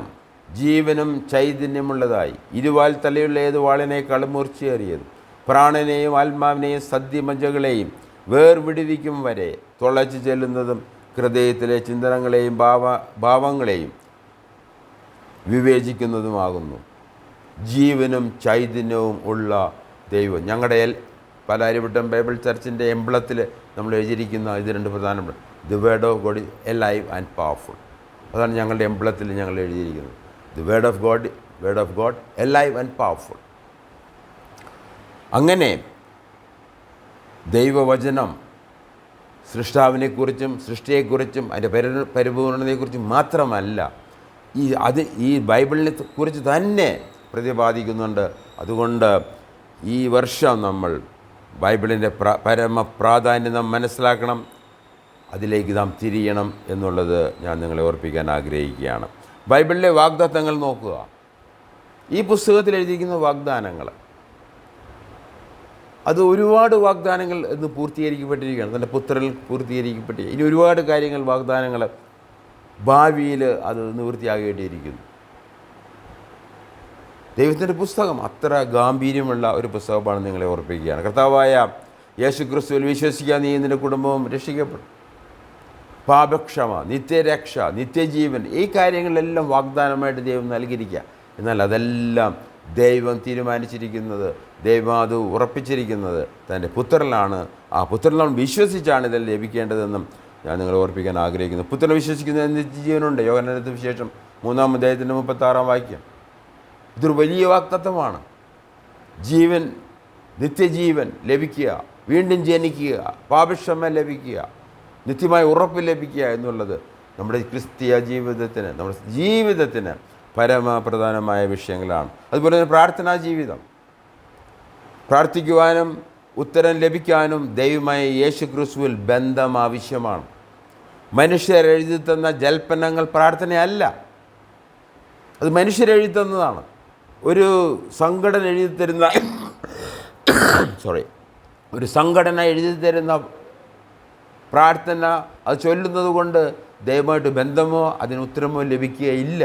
ജീവനും ചൈതന്യമുള്ളതായി, ഇരുവാൽ തലയുള്ള ഏത് വാളിനേക്കാളും മൂർച്ചയേറിയത്, പ്രാണനെയും ആത്മാവിനെയും സദ്യമജ്ജകളെയും വേർവിടുവിക്കും വരെ തുളച്ചു ചെല്ലുന്നതും ഹൃദയത്തിലെ ചിന്തനങ്ങളെയും ഭാവങ്ങളെയും വിവേചിക്കുന്നതുമാകുന്നു. ജീവനും ചൈതന്യവും ഉള്ള ദൈവം. ഞങ്ങളുടെ പാലാരിവട്ടം ബൈബിൾ ചർച്ചിൻ്റെ എംബ്ലത്തിൽ നമ്മൾ എഴുതിയിരിക്കുന്ന ഇത് 2 പ്രധാനപ്പെട്ട, the word of God is alive and powerful. അതാണ് ഞങ്ങളുടെ എംബ്ലത്തിൽ ഞങ്ങൾ എഴുതിയിരിക്കുന്നത്. The word of God alive and powerful. അങ്ങനെ ദൈവവചനം സൃഷ്ടാവിനെക്കുറിച്ചും സൃഷ്ടിയെക്കുറിച്ചും അതിൻ്റെ പരിപൂർണതയെക്കുറിച്ചും മാത്രമല്ല, ഈ ബൈബിളിനെ കുറിച്ച് തന്നെ പ്രതിപാദിക്കുന്നുണ്ട്. അതുകൊണ്ട് ഈ വർഷം നമ്മൾ ബൈബിളിൻ്റെ പരമപ്രാധാന്യം നാം മനസ്സിലാക്കണം, അതിലേക്ക് നാം തിരിയണം എന്നുള്ളത് ഞാൻ നിങ്ങളെ ഓർപ്പിക്കാൻ ആഗ്രഹിക്കുകയാണ്. ബൈബിളിലെ വാഗ്ദത്തങ്ങൾ നോക്കുക. ഈ പുസ്തകത്തിൽ എഴുതിയിരിക്കുന്ന വാഗ്ദാനങ്ങൾ, അത് ഒരുപാട് വാഗ്ദാനങ്ങൾ ഇന്ന് പൂർത്തീകരിക്കപ്പെട്ടിരിക്കുകയാണ്. തൻ്റെ പുത്രനിൽ പൂർത്തീകരിക്കപ്പെട്ടിരിക്കുക. ഇനി ഒരുപാട് കാര്യങ്ങൾ, വാഗ്ദാനങ്ങൾ ഭാവിയിൽ അത് നിവൃത്തിയാകേണ്ടിയിരിക്കുന്നു. ദൈവത്തിൻ്റെ പുസ്തകം അത്ര ഗാംഭീര്യമുള്ള ഒരു പുസ്തകമാണ് നിങ്ങളെ ഓർപ്പിക്കുകയാണ്. കർത്താവായ യേശു ക്രിസ്തുവിൽ വിശ്വസിക്കാൻ നീ നിൻ്റെ കുടുംബവും രക്ഷിക്കപ്പെടും. പാപക്ഷമ, നിത്യരക്ഷ, നിത്യജീവൻ, ഈ കാര്യങ്ങളെല്ലാം വാഗ്ദാനമായിട്ട് ദൈവം നൽകിയിരിക്കുക. എന്നാൽ അതെല്ലാം ദൈവം തീരുമാനിച്ചിരിക്കുന്നത്, ദൈവം അത് ഉറപ്പിച്ചിരിക്കുന്നത് തൻ്റെ പുത്രനിലാണ്. ആ പുത്രനിൽ വിശ്വസിച്ചാണ് ഇതെല്ലാം ലഭിക്കേണ്ടതെന്നും ഞാൻ നിങ്ങളെ ഓർപ്പിക്കാൻ ആഗ്രഹിക്കുന്നു. പുത്രനെ വിശ്വസിക്കുന്ന നിത്യജീവനുണ്ട്. യോഹന്നാന്റെ സുവിശേഷം 3-ാം അധ്യായത്തിൻ്റെ 36-ാം വാക്യം. ഇതൊരു വലിയ വാഗ്ദത്തമാണ്. ജീവൻ, നിത്യജീവൻ ലഭിക്കുക, വീണ്ടും ജനിക്കുക, പാപക്ഷമ ലഭിക്കുക, നിത്യമായ ഉറപ്പ് ലഭിക്കുക എന്നുള്ളത് നമ്മുടെ ക്രിസ്തീയ ജീവിതത്തിന്, നമ്മുടെ ജീവിതത്തിന് പരമപ്രധാനമായ വിഷയങ്ങളാണ്. അതുപോലെ തന്നെ പ്രാർത്ഥനാ ജീവിതം, പ്രാർത്ഥിക്കുവാനും ഉത്തരം ലഭിക്കാനും ദൈവമായ യേശു ക്രിസ്തുവിൽ ബന്ധം ആവശ്യമാണ്. മനുഷ്യരെഴുതി തന്ന ജൽപ്പനങ്ങൾ പ്രാർത്ഥനയല്ല, അത് മനുഷ്യരെഴുതി തന്നതാണ്. ഒരു സംഘടന എഴുതി തരുന്ന ഒരു സംഘടന എഴുതി തരുന്ന പ്രാർത്ഥന, അത് ചൊല്ലുന്നത് കൊണ്ട് ദൈവമായിട്ട് ബന്ധമോ അതിന് ഉത്തരമോ ലഭിക്കുകയില്ല.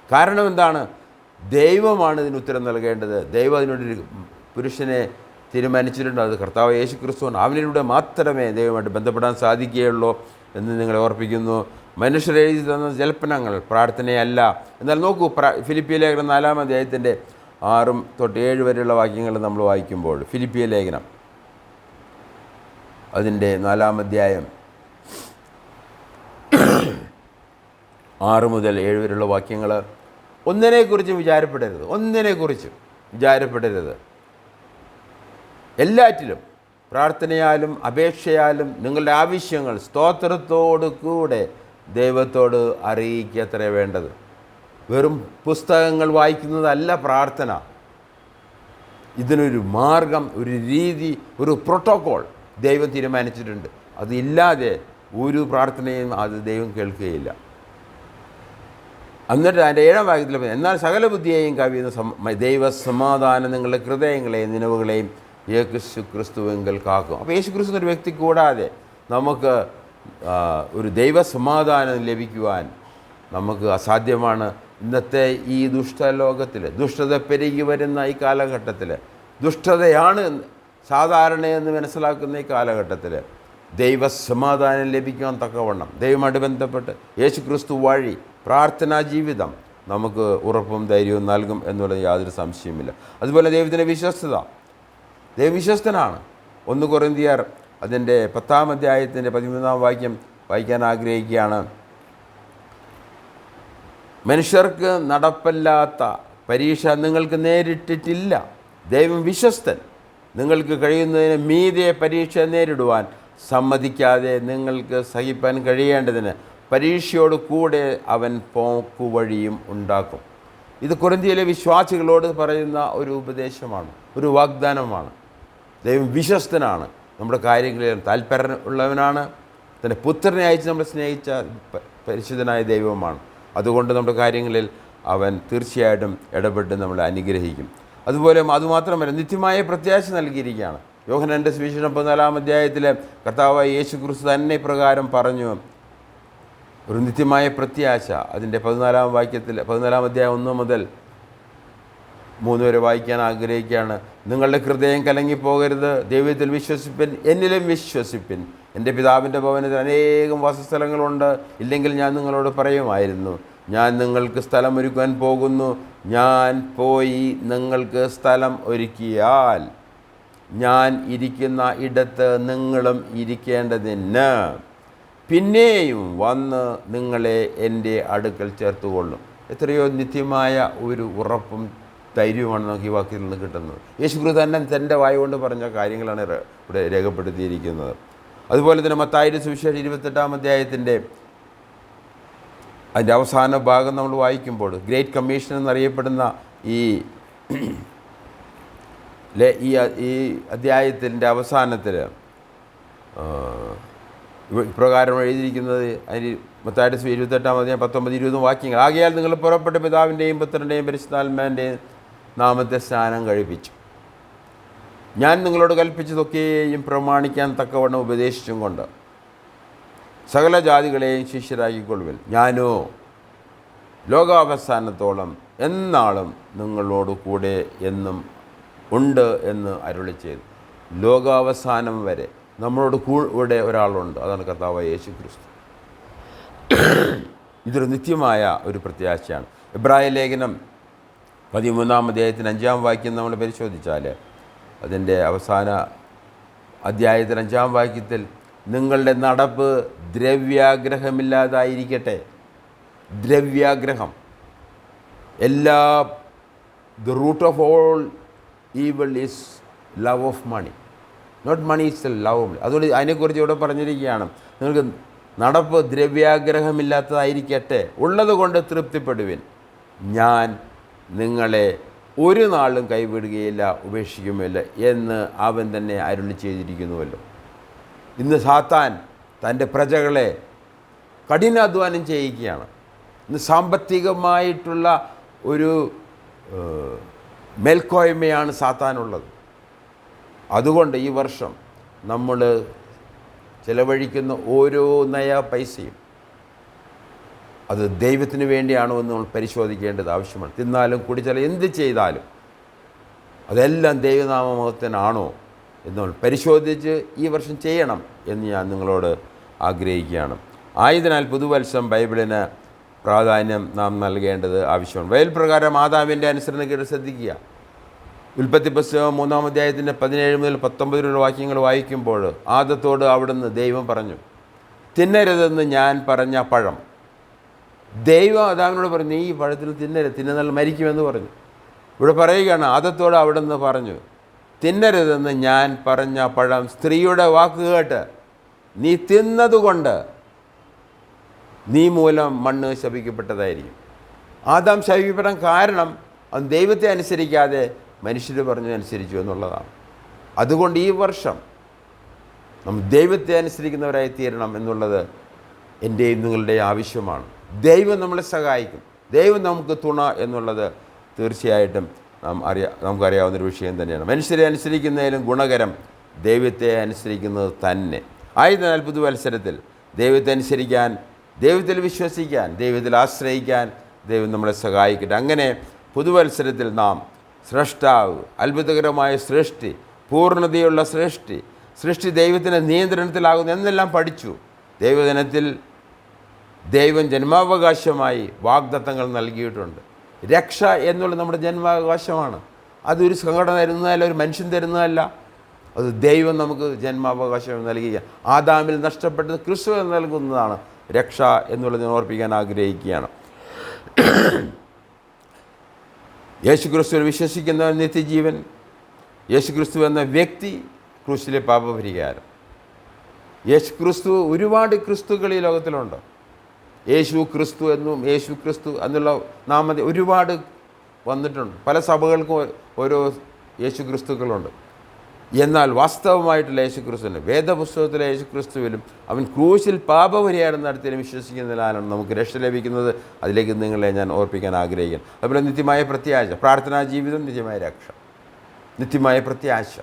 കാരണം എന്താണ്? ദൈവമാണ് ഇതിന് ഉത്തരം നൽകേണ്ടത്. ദൈവം അതിനോടൊരു പുരുഷനെ തീരുമാനിച്ചിട്ടുണ്ട്, അത് കർത്താവ് യേശു ക്രിസ്തുവാണ്. അവനിലൂടെ മാത്രമേ ദൈവമായിട്ട് ബന്ധപ്പെടാൻ സാധിക്കുകയുള്ളൂ എന്ന് നിങ്ങളെ ഓർപ്പിക്കുന്നു. മനുഷ്യരെഴുതി തന്ന ജൽപ്പനങ്ങൾ പ്രാർത്ഥനയല്ല. എന്നാൽ നോക്കൂ, ഫിലിപ്പിയ ലേഖനം 4-ാം അധ്യായത്തിൻ്റെ 6 തൊട്ട് 7 വരെയുള്ള വാക്യങ്ങൾ നമ്മൾ വായിക്കുമ്പോൾ, ഫിലിപ്പിയ ലേഖനം അതിൻ്റെ 4-ാം അധ്യായം 6 മുതൽ 7 വരെയുള്ള വാക്യങ്ങൾ, ഒന്നിനെക്കുറിച്ചും വിചാരപ്പെടരുത്. എല്ലാറ്റിലും പ്രാർത്ഥനയാലും അപേക്ഷയാലും നിങ്ങളുടെ ആവശ്യങ്ങൾ സ്തോത്രത്തോടു കൂടെ ദൈവത്തോട് അറിയിക്കത്രേ വേണ്ടത്. വെറും പുസ്തകങ്ങൾ വായിക്കുന്നതല്ല പ്രാർത്ഥന. ഇതിനൊരു മാർഗം, ഒരു രീതി, ഒരു പ്രോട്ടോക്കോൾ ദൈവം തീരുമാനിച്ചിട്ടുണ്ട്. അതില്ലാതെ ഒരു പ്രാർത്ഥനയും അത് ദൈവം കേൾക്കുകയില്ല. എന്നിട്ട് അതിൻ്റെ 7-ാം വാക്യത്തിൽ എന്നാൽ സകല ബുദ്ധിയെയും കവിയുന്ന ദൈവസമാധാനം നിങ്ങളുടെ ഹൃദയങ്ങളെയും നിലവുകളെയും യേശു ക്രിസ്തുവെങ്കിൽ കാക്കും. അപ്പോൾ യേശു ക്രിസ്തു ഒരു വ്യക്തി കൂടാതെ നമുക്ക് ഒരു ദൈവസമാധാനം ലഭിക്കുവാൻ നമുക്ക് അസാധ്യമാണ്. ഇന്നത്തെ ഈ ദുഷ്ടലോകത്തിൽ, ദുഷ്ടത പെരുകി വരുന്ന ഈ കാലഘട്ടത്തിൽ, ദുഷ്ടതയാണ് സാധാരണയെന്ന് മനസ്സിലാക്കുന്ന ഈ കാലഘട്ടത്തിൽ ദൈവസമാധാനം ലഭിക്കാൻ തക്കവണ്ണം ദൈവമായിട്ട് ബന്ധപ്പെട്ട് യേശു ക്രിസ്തു വഴി പ്രാർത്ഥനാ ജീവിതം നമുക്ക് ഉറപ്പും ധൈര്യവും നൽകും എന്നുള്ളത് യാതൊരു സംശയമില്ല. അതുപോലെ ദൈവത്തിൻ്റെ വിശ്വസ്തത, ദൈവം വിശ്വസ്തനാണ്. 1 കൊരിന്ത്യർ അതിൻ്റെ 10-ാം അധ്യായത്തിൻ്റെ 13-ാം വാക്യം വായിക്കാൻ ആഗ്രഹിക്കുകയാണ്. മനുഷ്യർക്ക് നടപ്പല്ലാത്ത പരീക്ഷ നിങ്ങൾക്ക് നേരിട്ടിട്ടില്ല. ദൈവം വിശ്വസ്തൻ. നിങ്ങൾക്ക് കഴിയുന്നതിന് മീതെ പരീക്ഷ നേരിടുവാൻ സമ്മതിക്കാതെ നിങ്ങൾക്ക് സഹിപ്പാൻ കഴിയേണ്ടതിന് പരീക്ഷയോട് കൂടെ അവൻ പോക്കുവഴിയും ഉണ്ടാക്കും. ഇത് കൊരിന്ത്യയിലെ വിശ്വാസികളോട് പറയുന്ന ഒരു ഉപദേശമാണ്, ഒരു വാഗ്ദാനമാണ്. ദൈവം വിശ്വസ്തനാണ്, നമ്മുടെ കാര്യങ്ങളിൽ താല്പര്യമുള്ളവനാണ്. തൻ്റെ പുത്രനെ അയച്ച് നമ്മളെ സ്നേഹിച്ച പരിശുദ്ധനായ ദൈവമാണ്. അതുകൊണ്ട് നമ്മുടെ കാര്യങ്ങളിൽ അവൻ തീർച്ചയായിട്ടും ഇടപെട്ട് നമ്മളെ അനുഗ്രഹിക്കും. അതുമാത്രമല്ല, നിത്യമായ പ്രത്യാശ നൽകിയിരിക്കുകയാണ്. യോഹന്നാന്റെ സുവിശേഷം 14-ാം അധ്യായത്തിൽ കർത്താവായ യേശു ക്രിസ്തു തന്നെ പ്രകാരം പറഞ്ഞു, ഒരു നിത്യമായ പ്രത്യാശ. അതിൻ്റെ 14-ാം വാക്യത്തിൽ 14-ാം അധ്യായം 1 മുതൽ 3 വരെ വായിക്കാൻ ആഗ്രഹിക്കുകയാണ്. നിങ്ങളുടെ ഹൃദയം കലങ്ങിപ്പോകരുത്, ദൈവത്തിൽ വിശ്വസിപ്പിൻ, എന്നിലും വിശ്വസിപ്പിൻ. എൻ്റെ പിതാവിൻ്റെ ഭവനത്തിൽ അനേകം വാസസ്ഥലങ്ങളുണ്ട്. ഇല്ലെങ്കിൽ ഞാൻ നിങ്ങളോട് പറയുമായിരുന്നു. ഞാൻ നിങ്ങൾക്ക് സ്ഥലം ഒരുക്കുവാൻ പോകുന്നു. ഞാൻ പോയി നിങ്ങൾക്ക് സ്ഥലം ഒരുക്കിയാൽ ഞാൻ ഇരിക്കുന്ന ഇടത്ത് നിങ്ങളും ഇരിക്കേണ്ടതിന് പിന്നെയും വന്ന് നിങ്ങളെ എൻ്റെ അടുക്കൽ ചേർത്തുകൊള്ളും. എത്രയോ നിത്യമായ ഒരു ഉറപ്പും ധൈര്യവുമാണ് നമുക്ക് ഈ വാക്കിൽ നിന്ന് കിട്ടുന്നത്. യേശുക്രിസ്തു തന്നെ തൻ്റെ വായ കൊണ്ട് പറഞ്ഞ കാര്യങ്ങളാണ് ഇവിടെ രേഖപ്പെടുത്തിയിരിക്കുന്നത്. അതുപോലെ തന്നെ മത്തായിയുടെ സുവിശേഷം 28-ാം അധ്യായത്തിൻ്റെ അതിൻ്റെ അവസാന ഭാഗം നമ്മൾ വായിക്കുമ്പോൾ ഗ്രേറ്റ് കമ്മീഷൻ എന്നറിയപ്പെടുന്ന ഈ അധ്യായത്തിൻ്റെ അവസാനത്തിൽ ഇപ്രകാരം എഴുതിയിരിക്കുന്നത്, അതിന് മത്തായിയുടെ 28-ാം അധ്യായം 19-20 വാക്യങ്ങൾ. ആകയാൽ നിങ്ങൾ പുറപ്പെട്ട പിതാവിൻ്റെയും പുത്രൻ്റെയും പരിശുദ്ധാത്മാവിൻ്റെയും നാമത്തെ സ്നാനം കഴിപ്പിച്ചു. ഞാൻ നിങ്ങളോട് കൽപ്പിച്ചതൊക്കെയും പ്രമാണിക്കാൻ തക്കവണ്ണം ഉപദേശിച്ചും കൊണ്ട് സകല ജാതികളെയും ശിഷ്യരാക്കിക്കൊള്ളുവിൻ. ഞാനോ ലോകാവസാനത്തോളം എന്നാളും നിങ്ങളോട് കൂടെ എന്നും ഉണ്ട് എന്ന് അരുളി ചെയ്തു. ലോകാവസാനം വരെ നമ്മളോട് കൂടെ ഒരാളുണ്ട്, അതാണ് കർത്താവായ യേശു ക്രിസ്തു. ഇതൊരു നിത്യമായ ഒരു പ്രത്യാശയാണ്. എബ്രായ ലേഖനം 13-ാം അധ്യായത്തിന് 5-ാം വാക്യം നമ്മൾ പരിശോധിച്ചാൽ അതിൻ്റെ അവസാന അധ്യായത്തിൽ 5-ാം വാക്യത്തിൽ നിങ്ങളുടെ നടപ്പ് ദ്രവ്യാഗ്രഹമില്ലാതായിരിക്കട്ടെ. ദ്രവ്യാഗ്രഹം the root of all evil is love of money. Not money is love. അതുകൊണ്ട് അതിനെക്കുറിച്ച് ഇവിടെ പറഞ്ഞിരിക്കുകയാണ്, നിങ്ങൾക്ക് നടപ്പ് ദ്രവ്യാഗ്രഹമില്ലാത്തതായിരിക്കട്ടെ, ഉള്ളത് കൊണ്ട് തൃപ്തിപ്പെടുവിൻ. ഞാൻ നിങ്ങളെ ഒരു നാളും കൈവിടുകയില്ല, ഉപേക്ഷിക്കുമില്ല എന്ന് അവൻ തന്നെ അരുളി ചെയ്തിരിക്കുന്നുവല്ലോ. ഇന്ന് സാത്താൻ തൻ്റെ പ്രജകളെ കഠിനാധ്വാനം ചെയ്യിക്കുകയാണ്. ഇന്ന് സാമ്പത്തികമായിട്ടുള്ള ഒരു മേൽക്കോയ്മയാണ് സാത്താനുള്ളത്. അതുകൊണ്ട് ഈ വർഷം നമ്മൾ ചിലവഴിക്കുന്ന ഓരോ നയ പൈസയും അത് ദൈവത്തിന് വേണ്ടിയാണോ എന്ന് നമ്മൾ പരിശോധിക്കേണ്ടത് ആവശ്യമാണ്. തിന്നാലും കുടിച്ചാലും എന്ത് ചെയ്താലും അതെല്ലാം ദൈവനാമത്തിനാണോ എന്ന് നമ്മൾ പരിശോധിച്ച് ഈ വർഷം ചെയ്യണം എന്ന് ഞാൻ നിങ്ങളോട് ആഗ്രഹിക്കുകയാണ്. ആയതിനാൽ പുതുവത്സരം ബൈബിളിന് പ്രാധാന്യം നാം നൽകേണ്ടത് ആവശ്യമാണ്. ബൈബിൾ പ്രകാരം ആദാമിൻ്റെ അനുസരണക്കേട് ശ്രദ്ധിക്കുക. ഉൽപ്പത്തി പുസ്തകം 3-ാം അധ്യായത്തിൻ്റെ 17 മുതൽ 19 വാക്യങ്ങൾ വായിക്കുമ്പോൾ ആദത്തോട് അവിടുന്ന് ദൈവം പറഞ്ഞു, തിന്നരുതെന്ന് ഞാൻ പറഞ്ഞ പഴം. ദൈവം ആദാമിനോട് പറഞ്ഞു, നീ ഈ പഴത്തിൽ തിന്നാൽ മരിക്കുമെന്ന് പറഞ്ഞു. ഇവിടെ പറയുകയാണ്, ആദത്തോട് അവിടുന്ന് പറഞ്ഞു, തിന്നരുതെന്ന് ഞാൻ പറഞ്ഞ പഴം സ്ത്രീയുടെ വാക്ക് കേട്ട് നീ തിന്നതുകൊണ്ട് നീ മൂലം മണ്ണ് ശപിക്കപ്പെട്ടതായിരിക്കും. ആദാം ശപിക്കപ്പെടാൻ കാരണം അവൻ ദൈവത്തെ അനുസരിക്കാതെ മനുഷ്യർ പറഞ്ഞു അനുസരിച്ചു എന്നുള്ളതാണ്. അതുകൊണ്ട് ഈ വർഷം നമ്മൾ ദൈവത്തെ അനുസരിക്കുന്നവരായി തീരണം എന്നുള്ളത് എൻ്റെയും നിങ്ങളുടെയും ആവശ്യമാണ്. ദൈവം നമ്മളെ സഹായിക്കും, ദൈവം നമുക്ക് തുണ എന്നുള്ളത് തീർച്ചയായിട്ടും നമുക്കറിയാവുന്നൊരു വിഷയം തന്നെയാണ്. മനുഷ്യരെ അനുസരിക്കുന്നതിലും ഗുണകരം ദൈവത്തെ അനുസരിക്കുന്നത് തന്നെ. ആയതിനാൽ പുതുവത്സരത്തിൽ ദൈവത്തെ അനുസരിക്കാൻ, ദൈവത്തിൽ വിശ്വസിക്കാൻ, ദൈവത്തിൽ ആശ്രയിക്കാൻ ദൈവം നമ്മളെ സഹായിക്കട്ടെ. അങ്ങനെ പുതുവത്സരത്തിൽ നാം സ്രഷ്ടാവ്, അത്ഭുതകരമായ സൃഷ്ടി, പൂർണ്ണതയുള്ള സൃഷ്ടി ദൈവത്തിൻ്റെ നിയന്ത്രണത്തിലാകുന്നു എന്നെല്ലാം പഠിച്ചു. ദൈവദിനത്തിൽ ദൈവം ജന്മാവകാശമായി വാഗ്ദത്തങ്ങൾ നൽകിയിട്ടുണ്ട്. രക്ഷ എന്നുള്ളത് നമ്മുടെ ജന്മാവകാശമാണ്. അതൊരു സംഘടന തരുന്നതല്ല, ഒരു മനുഷ്യൻ തരുന്നതല്ല, അത് ദൈവം നമുക്ക് ജന്മാവകാശം നൽകിയ ആദാമിൽ നഷ്ടപ്പെട്ടത് ക്രിസ്തു നൽകുന്നതാണ് രക്ഷ എന്നുള്ളത് ഓർപ്പിക്കാൻ ആഗ്രഹിക്കുകയാണ്. യേശുക്രിസ്തുവിൽ വിശ്വസിക്കുന്നവൻ നിത്യജീവൻ. യേശുക്രിസ്തു എന്ന വ്യക്തി ക്രൂശിലെ പാപപരിഹാരം. യേശുക്രിസ്തു, ഒരുപാട് ക്രിസ്തുക്കൾ ഈ ലോകത്തിലുണ്ട്. യേശു ക്രിസ്തു എന്നും യേശു ക്രിസ്തു എന്നുള്ള നാമതി ഒരുപാട് വന്നിട്ടുണ്ട്. പല സഭകൾക്കും ഓരോ യേശു ക്രിസ്തുക്കളുണ്ട്. എന്നാൽ വാസ്തവമായിട്ടുള്ള യേശു ക്രിസ്തുവിന്, വേദപുസ്തകത്തിലെ യേശു ക്രിസ്തുവിലും അവൻ ക്രൂശിൽ പാപപരിഹാരം നടത്തിയാലും വിശ്വസിക്കുന്നതിനാലാണ് നമുക്ക് രക്ഷ ലഭിക്കുന്നത്. അതിലേക്ക് നിങ്ങളെ ഞാൻ ഓർപ്പിക്കാൻ ആഗ്രഹിക്കുന്നു. അതുപോലെ നിത്യമായ പ്രത്യാശ, പ്രാർത്ഥനാ ജീവിതം, നിത്യമായ രക്ഷ, നിത്യമായ പ്രത്യാശ,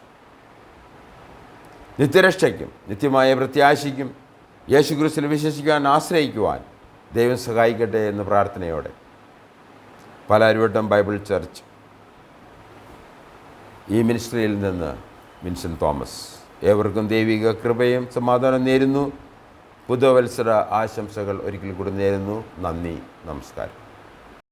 നിത്യരക്ഷയ്ക്കും നിത്യമായ പ്രത്യാശയ്ക്കും യേശു ക്രിസ്തുവിൽ വിശ്വസിക്കാൻ, ആശ്രയിക്കുവാൻ ദൈവം സഹായിക്കട്ടെ എന്ന പ്രാർത്ഥനയോടെ പാലാരിവട്ടം ബൈബിൾ ചർച്ച് ഈ മിനിസ്ട്രിയിൽ നിന്ന് വിൻസെൻ്റ് തോമസ് ഏവർക്കും ദൈവിക കൃപയും സമാധാനം നേരുന്നു. പുതുവത്സര ആശംസകൾ ഒരിക്കൽ കൂടി നേരുന്നു. നന്ദി, നമസ്കാരം.